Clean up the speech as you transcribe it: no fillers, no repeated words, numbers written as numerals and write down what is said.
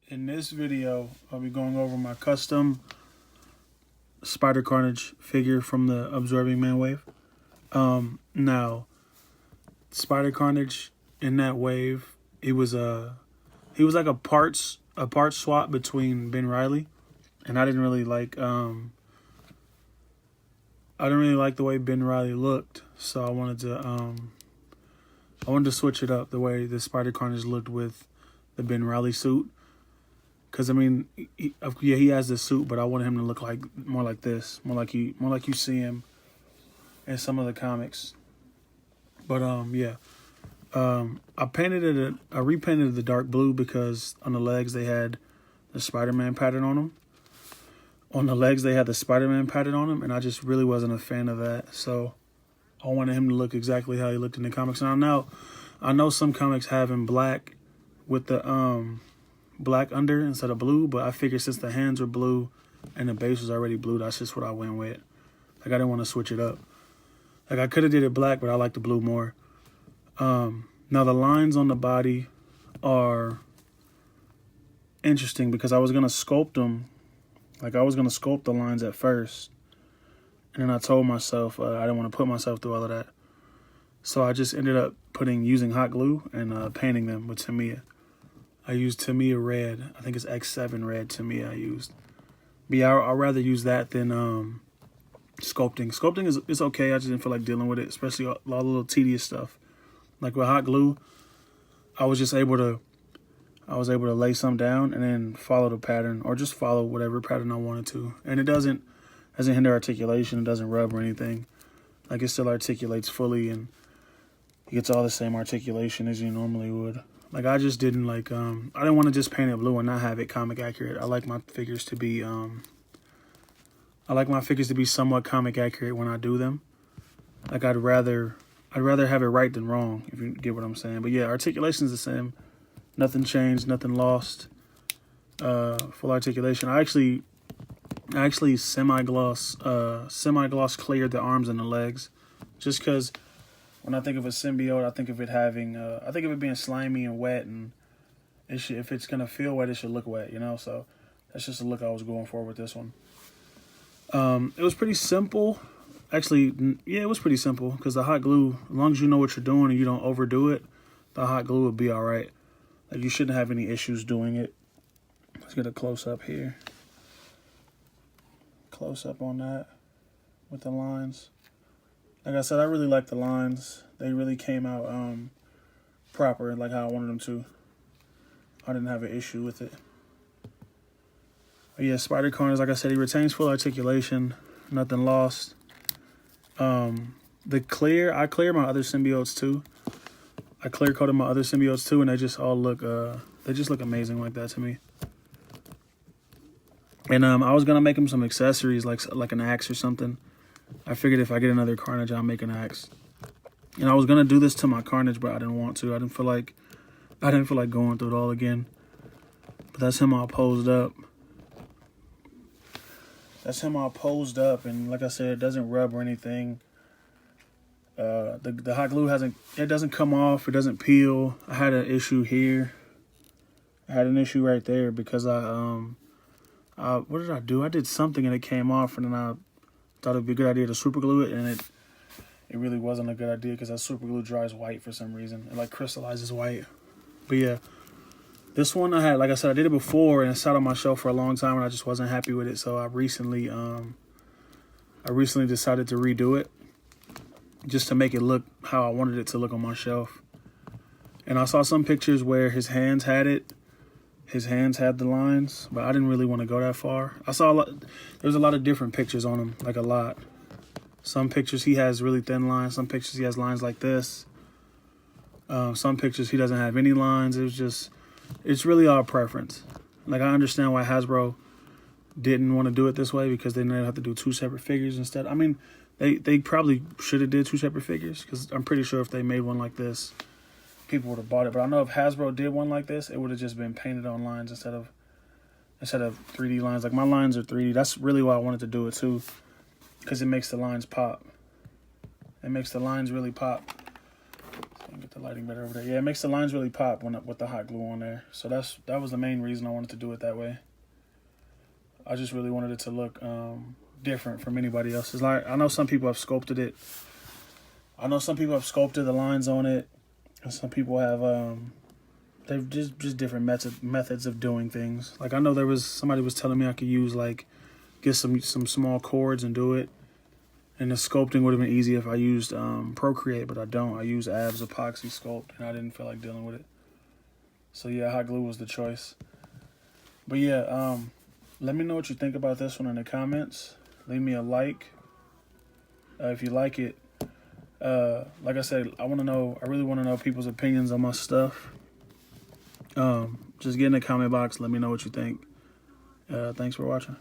In this video, I'll be going over my custom Spider Carnage figure from the Absorbing Man wave. Now, Spider Carnage in that wave, he was like a parts swap between Ben Riley, and I didn't really like the way Ben Riley looked, so I wanted to switch it up the way the Spider Carnage looked with the Ben Riley suit. Because I mean, he has the suit, but I wanted him to look like more like this, more like you see him in some of the comics. But I repainted it the dark blue because on the legs they had the Spider-Man pattern on them. On the legs they had the Spider-Man pattern on them, and I just really wasn't a fan of that. So I wanted him to look exactly how he looked in the comics. And I know some comics have him black with the black under instead of blue, but I figured since the hands were blue and the base was already blue, that's just what I went with. Like, I didn't want to switch it up. Like, I could have did it black, but I like the blue more. Now the lines on the body are interesting because I was going to sculpt them. Like, I was going to sculpt the lines at first, and then I told myself I didn't want to put myself through all of that. So I just ended up using hot glue and painting them with Tamiya. I used Tamiya red. I think it's X7 red Tamiya I used. But yeah, I'd rather use that than sculpting. Sculpting is okay. I just didn't feel like dealing with it, especially all the little tedious stuff. Like with hot glue, I was able to lay some down and then follow the pattern, or just follow whatever pattern I wanted to. And it doesn't hinder articulation. It doesn't rub or anything. Like, it still articulates fully, and it gets all the same articulation as you normally would. Like, I just didn't like, I didn't want to just paint it blue and not have it comic accurate. I like my figures to be, somewhat comic accurate when I do them. Like, I'd rather have it right than wrong, if you get what I'm saying. But yeah, articulation's the same. Nothing changed, nothing lost. Full articulation. I actually semi-gloss cleared the arms and the legs, just because when I think of a symbiote, I think of it being slimy and wet, and if it's gonna feel wet, it should look wet, you know. So that's just the look I was going for with this one. It was pretty simple, actually. Yeah, it was pretty simple because the hot glue, as long as you know what you're doing and you don't overdo it, the hot glue would be all right. Like, you shouldn't have any issues doing it. Let's get a close up here. Close up on that with the lines. Like I said, I really like the lines. They really came out proper, like how I wanted them to. I didn't have an issue with it. But yeah, Spider Carnage, like I said, he retains full articulation. Nothing lost. I clear my other symbiotes too. I clear coated my other symbiotes too, and they just all look amazing like that to me. And I was gonna make him some accessories like an axe or something. I figured if I get another Carnage, I'll make an axe. And I was gonna do this to my Carnage, but I didn't want to. I didn't feel like going through it all again. But that's him all posed up. And like I said, it doesn't rub or anything. The hot glue doesn't come off. It doesn't peel. I had an issue here. I had an issue right there because what did I do? I did something and it came off, and then I thought it'd be a good idea to super glue it, and it really wasn't a good idea because that super glue dries white for some reason. It like crystallizes white. But yeah, this one I had, like I said, I did it before and it sat on my shelf for a long time and I just wasn't happy with it. So I recently decided to redo it just to make it look how I wanted it to look on my shelf. And I saw some pictures where his hands had it. His hands had the lines, but I didn't really want to go that far. I saw there's a lot of different pictures on him, like a lot. Some pictures he has really thin lines. Some pictures he has lines like this. Some pictures he doesn't have any lines. It's really all preference. Like, I understand why Hasbro didn't want to do it this way, because they now have to do two separate figures instead. I mean, they probably should have did two separate figures, because I'm pretty sure if they made one like this, people would have bought it. But I know if Hasbro did one like this, it would have just been painted on lines instead of 3D lines. Like, my lines are 3D. That's really why I wanted to do it too, because it makes the lines pop. It makes the lines really pop. So get the lighting better over there. Yeah, it makes the lines really pop with the hot glue on there. So that was the main reason I wanted to do it that way. I just really wanted it to look different from anybody else's. Like, I know some people have sculpted it. I know some people have sculpted the lines on it, and some people have they've just different methods of doing things. Like, I know somebody was telling me I could use, like, get some small cords and do it. And the sculpting would have been easy if I used Procreate, but I don't. I use Abs Epoxy Sculpt, and I didn't feel like dealing with it. So yeah, hot glue was the choice. But yeah, let me know what you think about this one in the comments. Leave me a like if you like it. Like I said, I really want to know people's opinions on my stuff. Just get in the comment box. Let me know what you think. Thanks for watching.